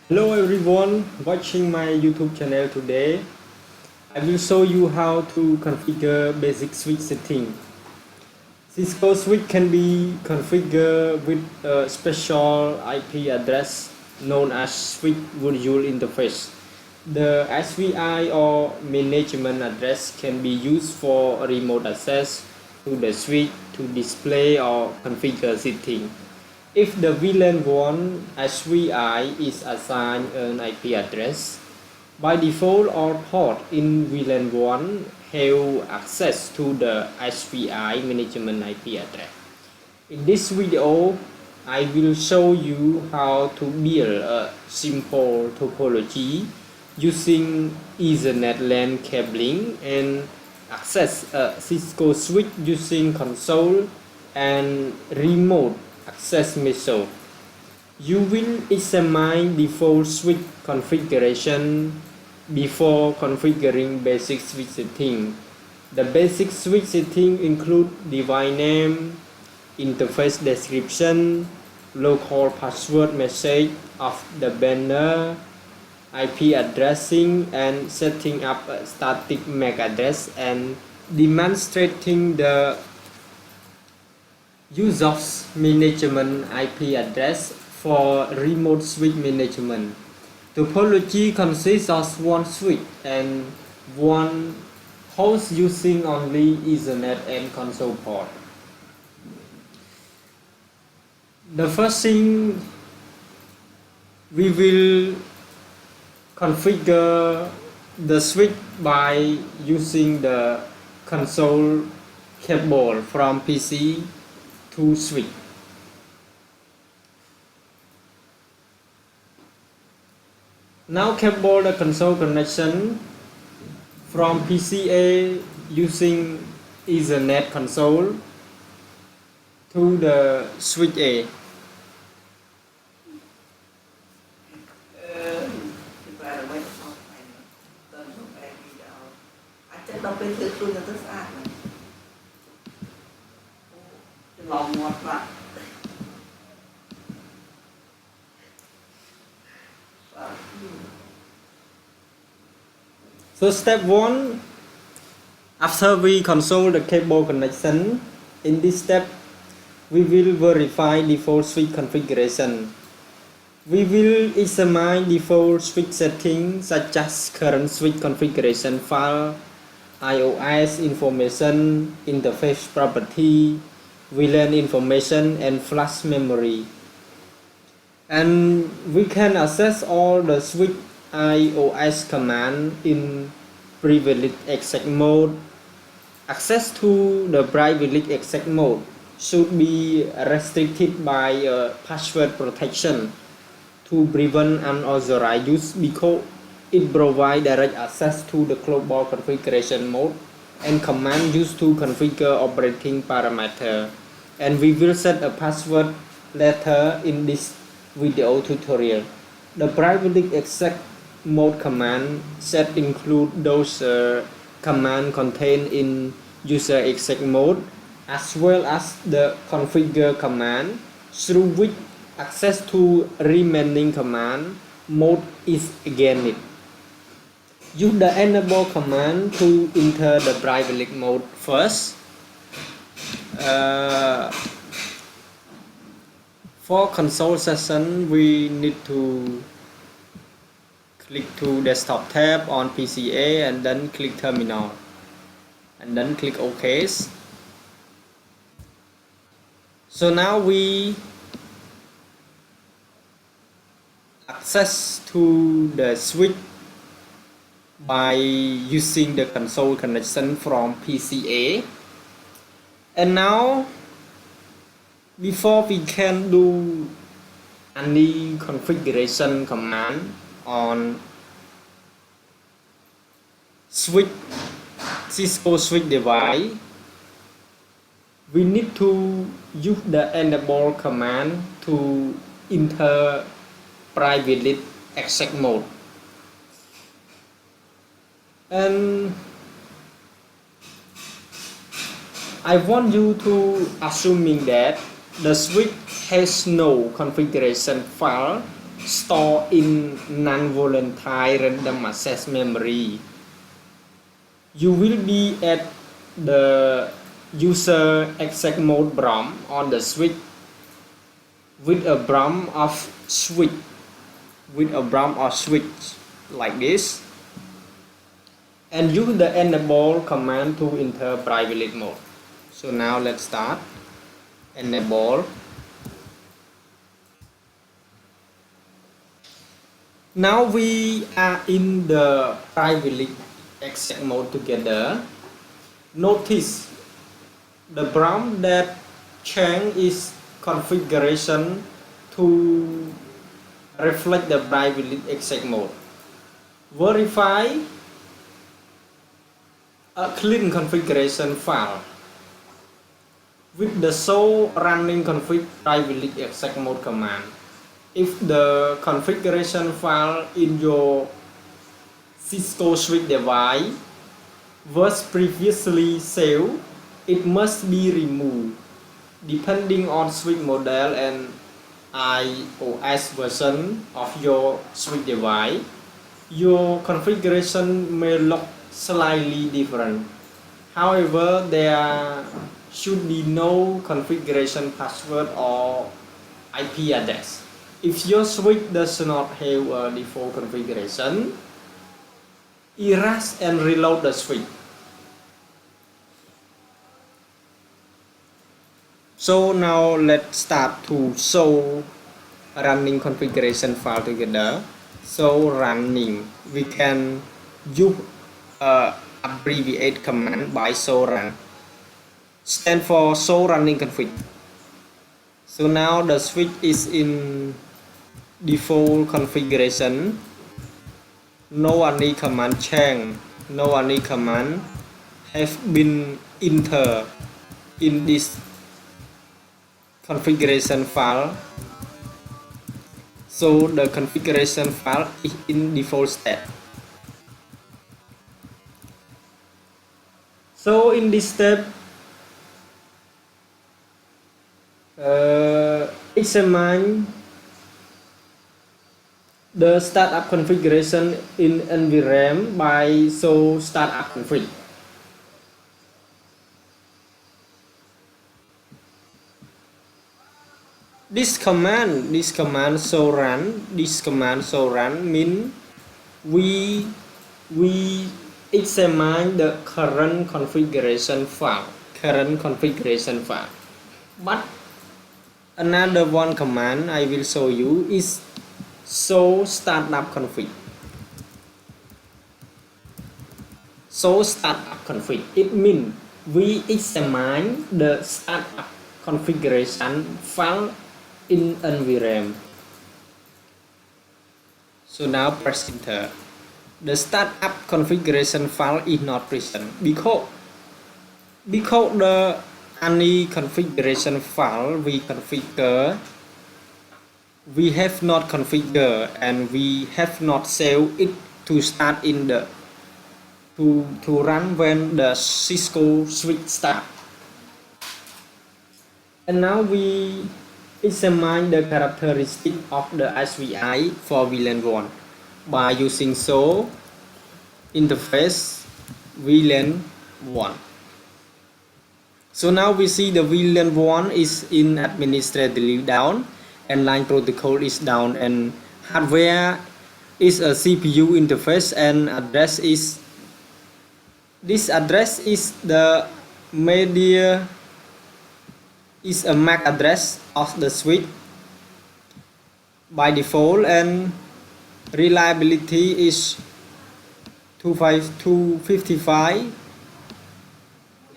Hello everyone watching my YouTube channel today. I will show you how to configure basic switch setting. Cisco switch can be configured with a special IP address known as switch module interface. The SVI or management address can be used for remote access to the switch to display or configure setting. If the VLAN 1 SVI is assigned an IP address, by default all ports in VLAN 1 have access to the SVI management IP address. In this video, I will show you how to build a simple topology using Ethernet LAN cabling and access a Cisco switch using console and remote access method. You will examine default switch configuration before configuring basic switch setting. The basic switch setting include device name, interface description, local password message of the vendor, IP addressing, and setting up a static MAC address and demonstrating the use of management IP address for remote switch management. Topology consists of one switch and one host using only Ethernet and console port. The first thing, we will configure the switch by using the console cable from PC to switch. Now cable the console connection from PCA using Ethernet console to the switch A. So step 1, after we console the cable connection, in this step we will verify default switch configuration. We will examine default switch settings such as current switch configuration file, iOS information, interface property, VLAN information, and flash memory. And we can access all the switch iOS command in privileged exec mode. Access to the privileged exec mode should be restricted by password protection to prevent unauthorized use because it provides direct access to the global configuration mode and command used to configure operating parameter. And we will set a password later in this video tutorial. The privileged exec mode command set include those commands contained in user exec mode as well as the configure command through which access to remaining command mode is gained. Use the enable command to enter the privileged mode first. For console session, we need to click to desktop tab on PCA and then click terminal and then click OK. So now we access to the switch by using the console connection from PCA. And now, before we can do any configuration command on switch Cisco switch device, we need to use the enable command to enter privileged exec mode. And I want you to assuming that the switch has no configuration file stored in non-volatile random access memory. You will be at the user exec mode BROM on the switch with a BROM of switch like this, and use the enable command to enter private mode. So now let's start. Enable. Now we are in the private exec mode together. Notice the BROM that change is configuration to reflect the private exec mode. Verify a clean configuration file with the show running config private exec mode command. If the configuration file in your Cisco switch device was previously saved, it must be removed. Depending on switch model and iOS version of your switch device, your configuration may look slightly different. However, there should be no configuration password or IP address. If your switch does not have a default configuration, erase and reload the switch. So now let's start to show running configuration file together. So running, we can use abbreviate command by show run, stand for show running config. So now the switch is in default configuration. No any command change, no any command have been entered in this configuration file. So the configuration file is in default state. So in this step, examine the startup configuration in NVRAM by show startup config. This command show run mean we examine the current configuration file. But another one command I will show you is show startup config. It means we examine the startup configuration file in NVRAM. So now press enter. The startup configuration file is not present because the any configuration file we configure, we have not configured and we have not saved it to start in the to run when the Cisco switch start. And now we examine the characteristic of the SVI for VLAN 1 by using show interface VLAN 1. So now we see the VLAN 1 is in administratively down and line protocol is down, and hardware is a CPU interface, and address is this address is the media is a MAC address of the switch by default, and reliability is 255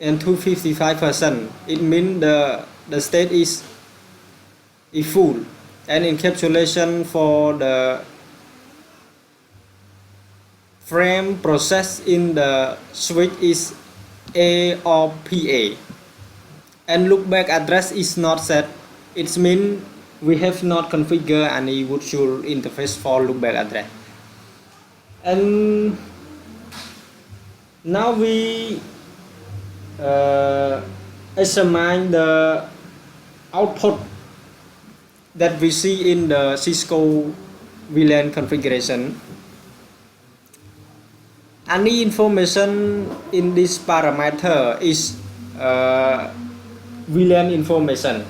and 255%. It means the state is full, and encapsulation for the frame process in the switch is A or PA, and loopback address is not set. It means we have not configured any virtual interface for loopback address. And now we examine the output that we see in the Cisco VLAN configuration. Any information in this parameter is VLAN information.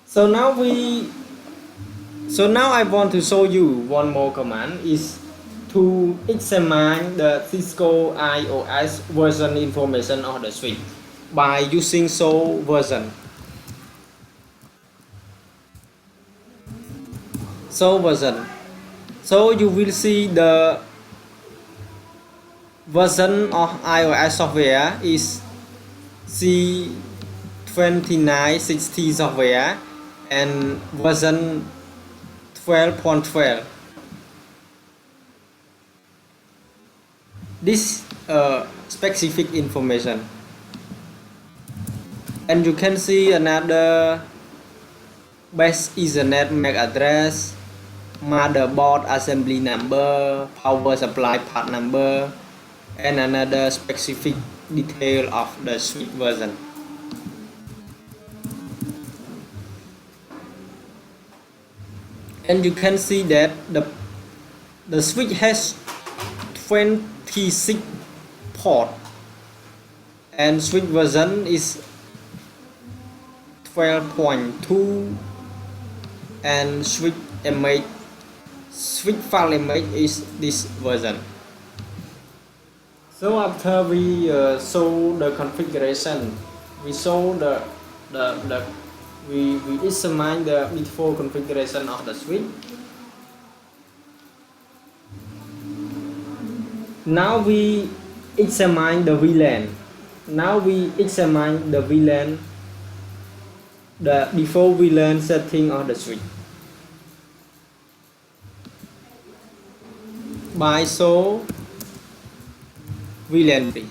So now I want to show you one more command is to examine the Cisco iOS version information of the switch by using show version. Show version. So you will see the version of iOS software is C2960 software and version 12.12. This specific information, and you can see another base Ethernet MAC address, motherboard assembly number, power supply part number, and another specific detail of the switch version. And you can see that the switch has 26 port and switch version is 12.2 and switch file image is this version. So after we show the configuration, we show we examine the default configuration of the switch. Now we examine the VLAN. The default VLAN setting of the switch by show VLAN tree.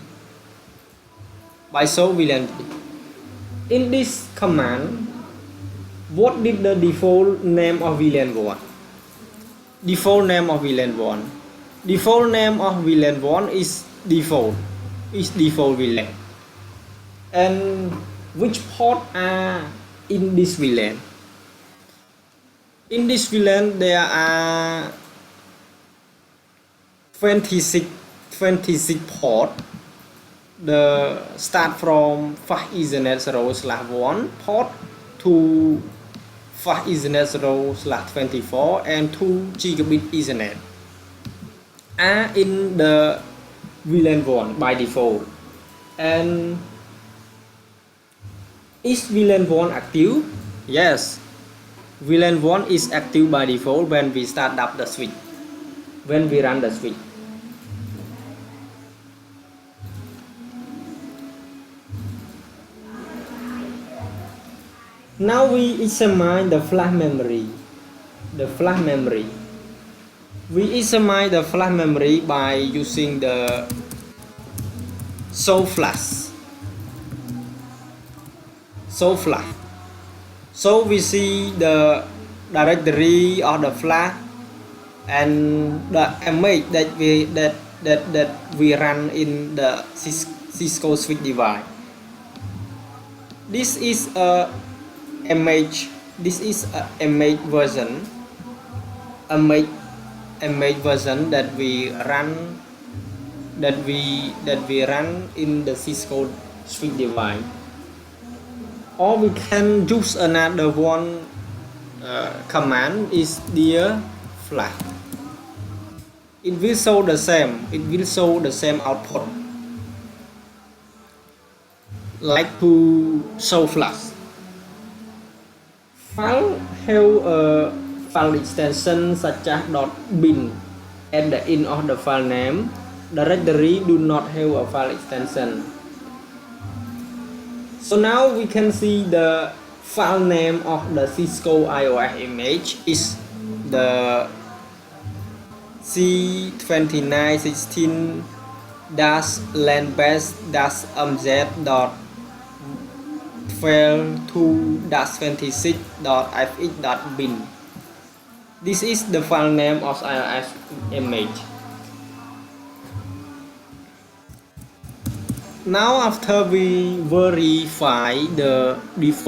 In this command, what did the default name of VLAN 1? Default name of VLAN 1 is default VLAN. And which port are in this VLAN? In this VLAN there are 26 port. The start from fast Ethernet 0/1 port to fast Ethernet 0/24 and 2 gigabit Ethernet are in the VLAN 1 by default. And is VLAN 1 active? Yes, VLAN 1 is active by default when we start up the switch, when we run the switch. Now we examine the flash memory. We examine the flash memory by using the show flash. So we see the directory of the flash and the image that we run in the Cisco switch device. This is a image version that we run in the Cisco switch device. Or we can use another one command is dear flash. It will show the same output like to show flash. File have a file extension such as .bin at the end of the file name. Directory do not have a file extension. So now we can see the file name of the Cisco iOS image is the C2916-landbase-mz.file2-26.fx.bin. This is the file name of iOS image. Now after we verify the default